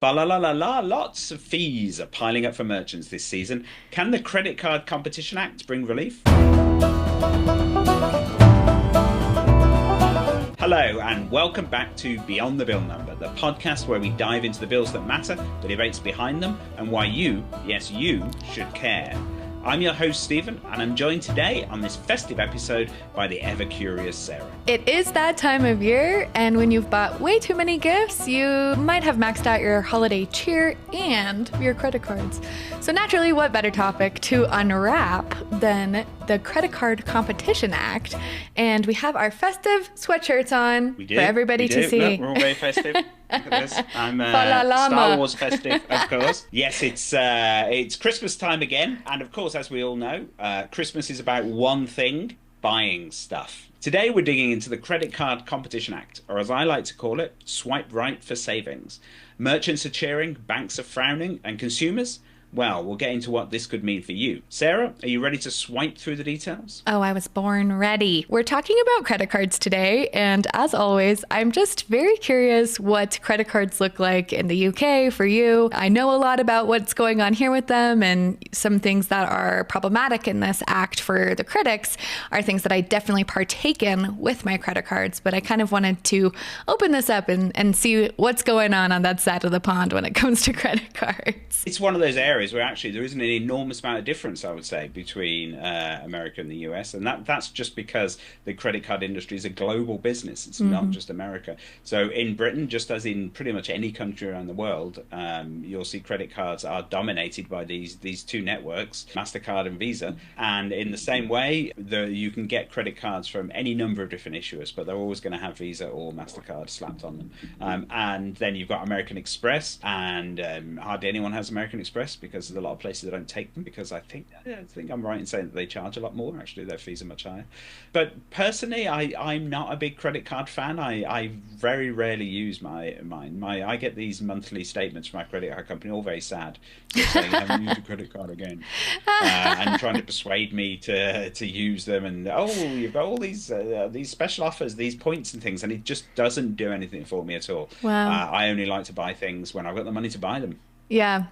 Ba la la la la, lots of fees are piling up for merchants this season. Can the Credit Card Competition Act bring relief? Hello, and welcome back to Beyond the Bill Number, the podcast where we dive into the bills that matter, the debates behind them, and why you, yes, you, should care. I'm your host, Stephen, and I'm joined today on this festive episode by the ever-curious Sarah. It is that time of year, and when you've bought way too many gifts, you might have maxed out your holiday cheer and your credit cards. So naturally, what better topic to unwrap than the Credit Card Competition Act? And we have our festive sweatshirts on for everybody to see. Look, we're all very festive. Look at this. I'm Star Wars festive, of course. Yes, it's Christmas time again, and of course, as we all know, Christmas is about one thing: buying stuff. Today, we're digging into the Credit Card Competition Act, or as I like to call it, swipe right for savings. Merchants are cheering, banks are frowning, and consumers? Well, we'll get into what this could mean for you. Sarah, are you ready to swipe through the details? Oh, I was born ready. We're talking about credit cards today, and as always, I'm just very curious what credit cards look like in the UK for you. I know a lot about what's going on here with them, and some things that are problematic in this act for the critics are things that I definitely partake in with my credit cards, but I kind of wanted to open this up and see what's going on that side of the pond when it comes to credit cards. It's one of those areas where actually there isn't an enormous amount of difference, I would say, between America and the US. And that's just because the credit card industry is a global business. It's not just America. So in Britain, just as in pretty much any country around the world, you'll see credit cards are dominated by these two networks, MasterCard and Visa. And in the same way, you can get credit cards from any number of different issuers, but they're always going to have Visa or MasterCard slapped on them. And then you've got American Express, and hardly anyone has American Express because there's a lot of places that don't take them, because I think I'm right in saying that they charge a lot more. Actually, their fees are much higher. But personally, I'm not a big credit card fan. I very rarely use mine. I get these monthly statements from my credit card company, all very sad, saying I haven't used a credit card again, and trying to persuade me to use them. And you've got all these special offers, these points and things, and it just doesn't do anything for me at all. Wow. I only like to buy things when I've got the money to buy them. Yeah.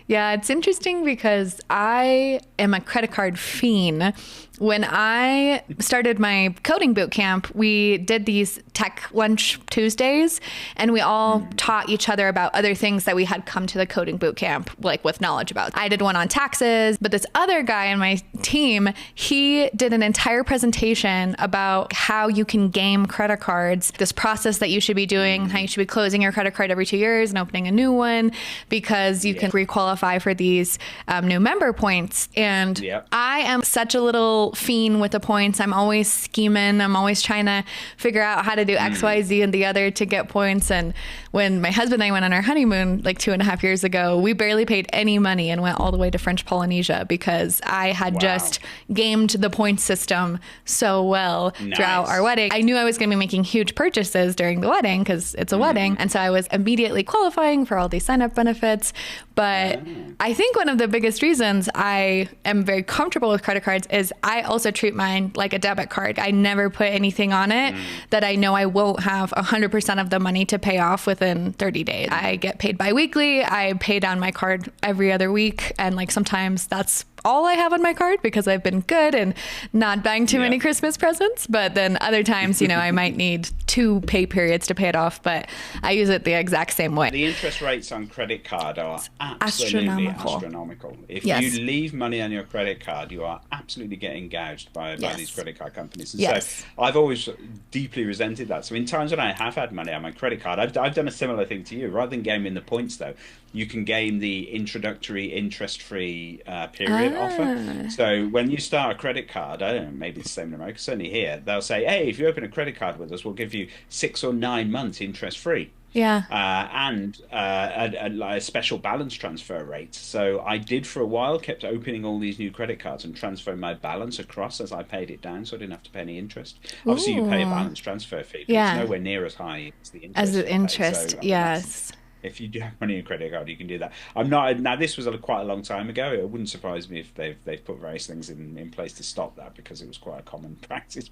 Yeah, it's interesting because I am a credit card fiend. When I started my coding boot camp, we did these tech lunch Tuesdays, and we all taught each other about other things that we had come to the coding boot camp, like with knowledge about. I did one on taxes, but this other guy on my team, he did an entire presentation about how you can game credit cards, this process that you should be doing, how you should be closing your credit card every 2 years and opening a new one, because you can re-qualify for these new member points. And I am such a little fiend with the points. I'm always scheming. I'm always trying to figure out how to do X, Y, Z, and the other to get points. And when my husband and I went on our honeymoon like 2.5 years ago, we barely paid any money and went all the way to French Polynesia because I had just gamed the point system so well throughout our wedding. I knew I was going to be making huge purchases during the wedding because it's a wedding. And so I was immediately qualifying for all these sign-up benefits. But I think one of the biggest reasons I am very comfortable with credit cards is I also treat mine like a debit card. I never put anything on it that I know I won't have 100% of the money to pay off within 30 days. I get paid biweekly. I pay down my card every other week. And like sometimes that's all I have on my card because I've been good and not buying too many Christmas presents. But then other times, I might need 2 pay periods to pay it off, but I use it the exact same way. The interest rates on credit card are absolutely astronomical. If you leave money on your credit card, you are absolutely getting gouged by these credit card companies. And so I've always deeply resented that. So in times when I have had money on my credit card, I've done a similar thing to you. Rather than gaming the points, though, you can game the introductory interest-free period offer. So when you start a credit card, I don't know, maybe it's the same in America, certainly here, they'll say, hey, if you open a credit card with us, we'll give you 6 or 9 months interest-free. And a special balance transfer rate. So I did for a while, kept opening all these new credit cards and transferring my balance across as I paid it down, so I didn't have to pay any interest. Obviously, you pay a balance transfer fee, but it's nowhere near as high as the interest. As the interest, so, yes. If you do have money in a credit card, you can do that. I'm not. Now, this was quite a long time ago. It wouldn't surprise me if they've put various things in place to stop that, because it was quite a common practice.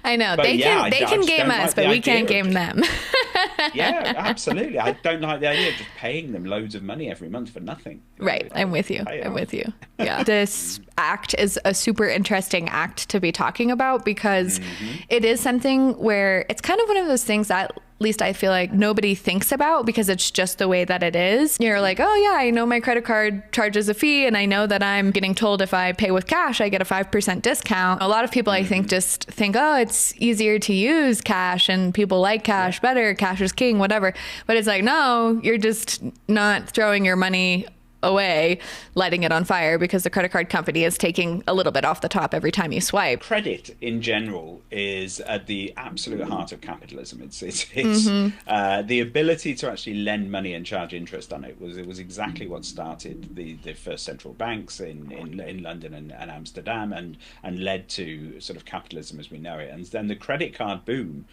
I know. But they can game us, but we can't game them. Yeah, absolutely. I don't like the idea of just paying them loads of money every month for nothing. Right. I'm with you. Pay it I'm off. with you. Yeah. This act is a super interesting act to be talking about because it is something where it's kind of one of those things that at least I feel like nobody thinks about because it's just the way that it is. You're like, oh yeah, I know my credit card charges a fee and I know that I'm getting told if I pay with cash, I get a 5% discount. A lot of people I think just think, oh, it's easier to use cash and people like cash better. Cash is king, whatever. But it's like, no, you're just not throwing your money away, lighting it on fire because the credit card company is taking a little bit off the top every time you swipe. Credit in general is at the absolute heart of capitalism. It's the ability to actually lend money and charge interest on it was exactly what started the first central banks in London and Amsterdam and led to sort of capitalism as we know it. And then the credit card boom,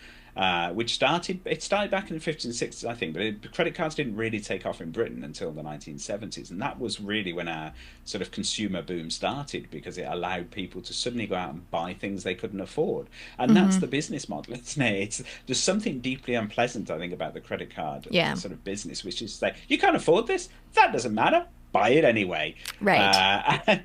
which started back in the 50s and 60s, I think, but credit cards didn't really take off in Britain until the 1970s, and that was really when our sort of consumer boom started because it allowed people to suddenly go out and buy things they couldn't afford, and that's the business model, isn't it? There's something deeply unpleasant, I think, about the credit card sort of business, which is like, you can't afford this, that doesn't matter, buy it anyway, right?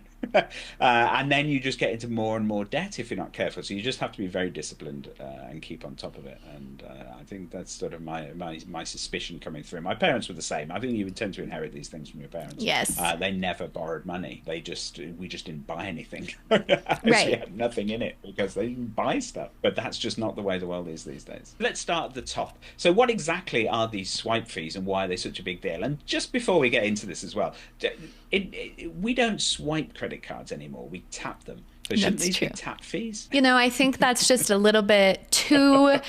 And then you just get into more and more debt if you're not careful. So you just have to be very disciplined and keep on top of it. And I think that's sort of my suspicion coming through. My parents were the same. I think you would tend to inherit these things from your parents. Yes. They never borrowed money. We just didn't buy anything. Right. We had nothing in it because they didn't buy stuff. But that's just not the way the world is these days. Let's start at the top. So what exactly are these swipe fees and why are they such a big deal? And just before we get into this as well, we don't swipe credit cards anymore. We tap them. So shouldn't these be tap fees? You know, I think that's just a little bit too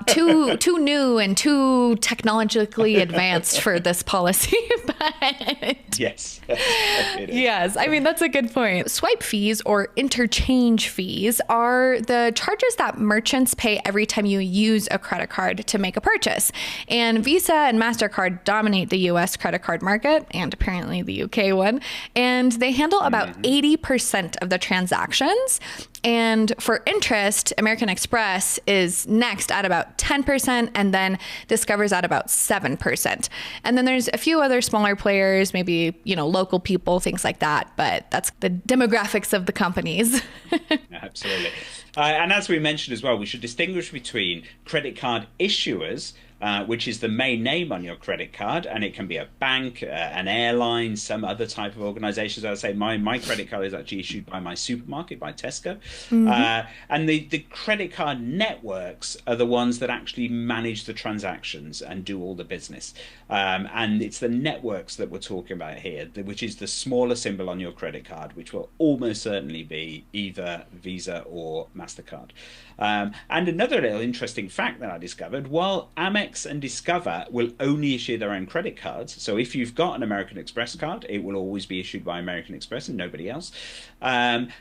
too new and too technologically advanced for this policy. But yes, yes, I mean that's a good point. Swipe fees or interchange fees are the charges that merchants pay every time you use a credit card to make a purchase. And Visa and MasterCard dominate the US credit card market and apparently the UK one. And they handle about 80% of the transactions. And for interest, American Express is next at about 10% and then Discover's at about 7%. And then there's a few other smaller players, maybe, local people, things like that. But that's the demographics of the companies. Absolutely. And as we mentioned as well, we should distinguish between credit card issuers, which is the main name on your credit card, and it can be a bank, an airline, some other type of organization. As I say, my credit card is actually issued by my supermarket, by Tesco. And the credit card networks are the ones that actually manage the transactions and do all the business. And it's the networks that we're talking about here, which is the smaller symbol on your credit card, which will almost certainly be either Visa or MasterCard. And another little interesting fact that I discovered, while Amex and Discover will only issue their own credit cards, so if you've got an American Express card, it will always be issued by American Express and nobody else.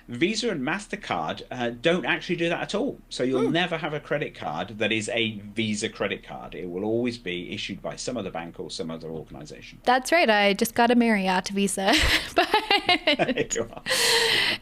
Visa and MasterCard don't actually do that at all. So you'll never have a credit card that is a Visa credit card. It will always be issued by some other bank or some other organization. That's right. I just got a Marriott Visa.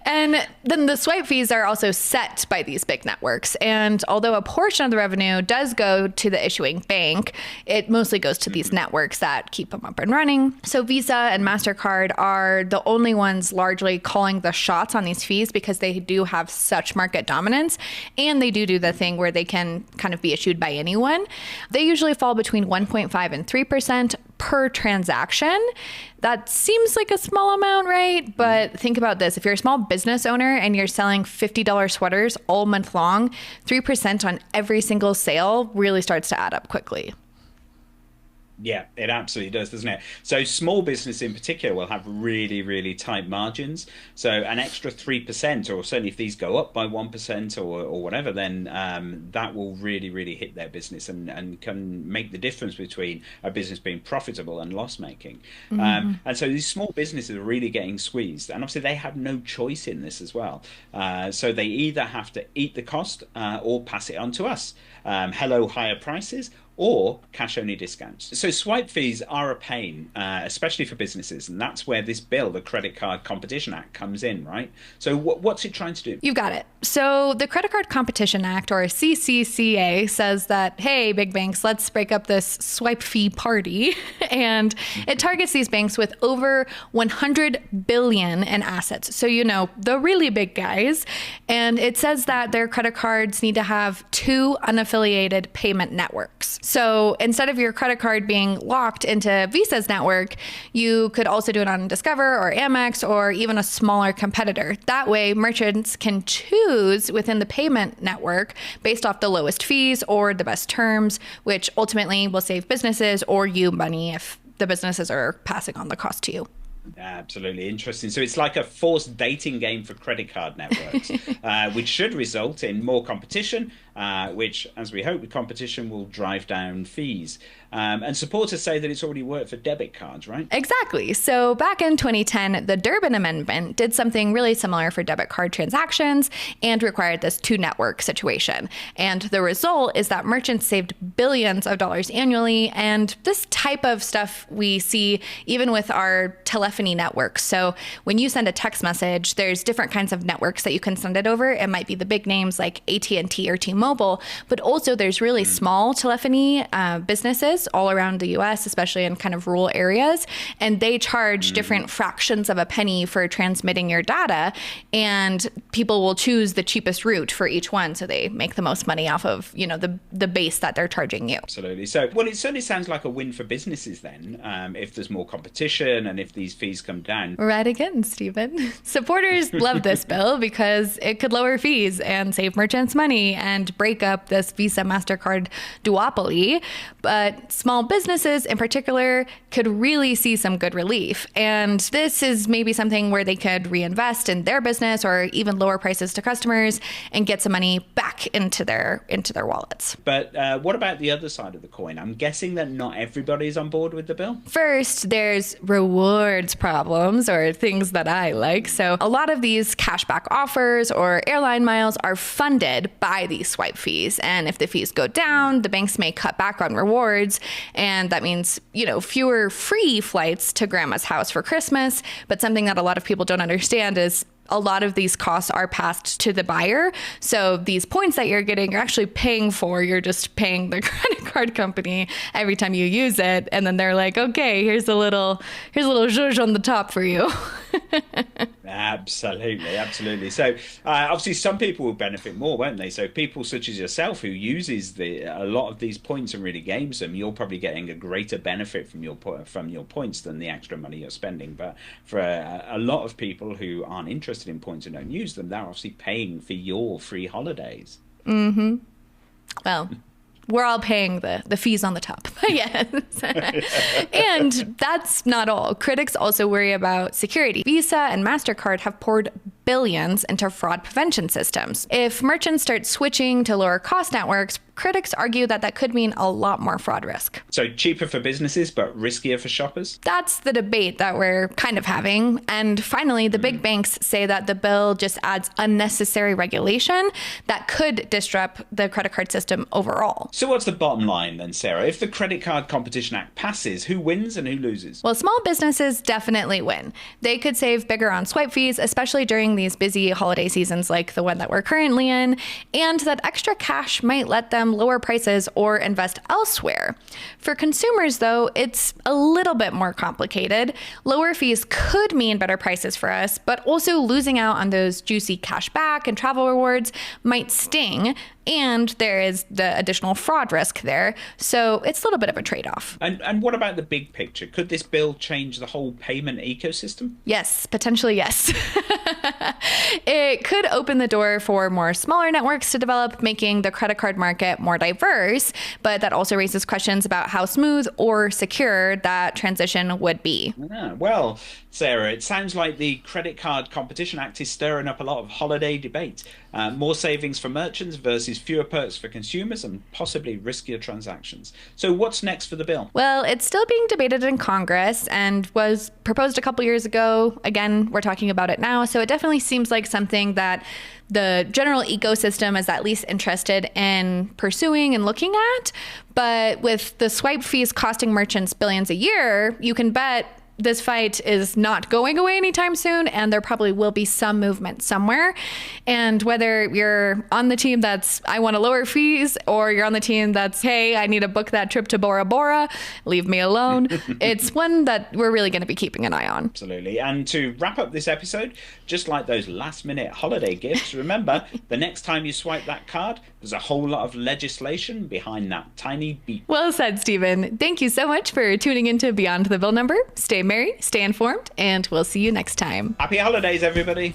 And then the swipe fees are also set by these big networks. And although a portion of the revenue does go to the issuing bank, it mostly goes to these networks that keep them up and running. So Visa and MasterCard are the only ones largely calling the shots on these fees because they do have such market dominance. And they do the thing where they can kind of be issued by anyone. They usually fall between 1.5 and 3% per transaction. That seems like a small amount, right? But think about this. If you're a small business owner and you're selling $50 sweaters all month long, 3% on every single sale really starts to add up quickly. Yeah, it absolutely does, doesn't it? So small business in particular will have really, really tight margins. So an extra 3%, or certainly if these go up by 1% or whatever, then that will really, really hit their business and can make the difference between a business being profitable and loss making. And so these small businesses are really getting squeezed. And obviously they have no choice in this as well. So they either have to eat the cost or pass it on to us. Hello, higher prices. or cash-only discounts. So swipe fees are a pain, especially for businesses, and that's where this bill, the Credit Card Competition Act, comes in, right? So what's it trying to do? You've got it. So the Credit Card Competition Act, or CCCA, says that, hey, big banks, let's break up this swipe fee party. And it targets these banks with over 100 billion in assets. So, the really big guys. And it says that their credit cards need to have 2 unaffiliated payment networks. So instead of your credit card being locked into Visa's network, you could also do it on Discover or Amex or even a smaller competitor. That way, merchants can choose within the payment network based off the lowest fees or the best terms, which ultimately will save businesses or you money if the businesses are passing on the cost to you. Absolutely interesting. So it's like a forced dating game for credit card networks, which should result in more competition, which, as we hope, the competition will drive down fees. And supporters say that it's already worked for debit cards, right? Exactly. So back in 2010, the Durbin Amendment did something really similar for debit card transactions and required this 2-network situation. And the result is that merchants saved billions of dollars annually. And this type of stuff we see even with our telephony networks. So when you send a text message, there's different kinds of networks that you can send it over. It might be the big names like AT&T or T-Mobile, but also there's really small telephony businesses all around the US, especially in kind of rural areas. And they charge different fractions of a penny for transmitting your data. And people will choose the cheapest route for each one. So they make the most money off of, the base that they're charging you. Absolutely. So, well, it certainly sounds like a win for businesses then, if there's more competition and if these fees come down. Right again, Stephen. Supporters love this bill because it could lower fees and save merchants money and break up this Visa MasterCard duopoly. But small businesses in particular could really see some good relief. And this is maybe something where they could reinvest in their business or even lower prices to customers and get some money back into their wallets. But what about the other side of the coin? I'm guessing that not everybody's on board with the bill. First, there's rewards problems, or things that I like. So a lot of these cashback offers or airline miles are funded by these swipe fees. And if the fees go down, the banks may cut back on rewards. And that means, fewer free flights to grandma's house for Christmas. But something that a lot of people don't understand is a lot of these costs are passed to the buyer. So these points that you're getting, you're actually paying for. You're just paying the credit card company every time you use it. And then they're like, okay, here's a little zhuzh on the top for you. Absolutely. So obviously some people will benefit more, won't they? So people such as yourself who uses a lot of these points and really games them, you're probably getting a greater benefit from your points than the extra money you're spending. But for a lot of people who aren't interested in points and don't use them, they're obviously paying for your free holidays. Mm-hmm. Well, we're all paying the fees on the top. Yes. And that's not all. Critics also worry about security. Visa and MasterCard have poured billions into fraud prevention systems. If merchants start switching to lower cost networks, critics argue that could mean a lot more fraud risk. So cheaper for businesses, but riskier for shoppers? That's the debate that we're kind of having. And finally, the big banks say that the bill just adds unnecessary regulation that could disrupt the credit card system overall. So what's the bottom line then, Sarah? If the Credit Card Competition Act passes, who wins and who loses? Well, small businesses definitely win. They could save bigger on swipe fees, especially during these busy holiday seasons like the one that we're currently in. And that extra cash might let them lower prices or invest elsewhere. For consumers, though, it's a little bit more complicated. Lower fees could mean better prices for us, but also losing out on those juicy cash back and travel rewards might sting. And there is the additional fraud risk there. So it's a little bit of a trade-off. And what about the big picture? Could this bill change the whole payment ecosystem? Yes, potentially yes. It could open the door for more smaller networks to develop, making the credit card market more diverse. But that also raises questions about how smooth or secure that transition would be. Well, Sarah, it sounds like the Credit Card Competition Act is stirring up a lot of holiday debate. more savings for merchants versus fewer perks for consumers and possibly riskier transactions. So what's next for the bill? Well, it's still being debated in Congress and was proposed a couple years ago. Again, we're talking about it now. So it definitely seems like something that the general ecosystem is at least interested in pursuing and looking at. But with the swipe fees costing merchants billions a year, you can bet this fight is not going away anytime soon, and there probably will be some movement somewhere. And whether you're on the team that's, I want to lower fees, or you're on the team that's, hey, I need to book that trip to Bora Bora, leave me alone, it's one that we're really going to be keeping an eye on. Absolutely. And to wrap up this episode, just like those last-minute holiday gifts, remember, the next time you swipe that card, there's a whole lot of legislation behind that tiny beep. Well said, Stephen. Thank you so much for tuning into Beyond the Bill Number. Stay merry, stay informed, and we'll see you next time. Happy holidays, everybody.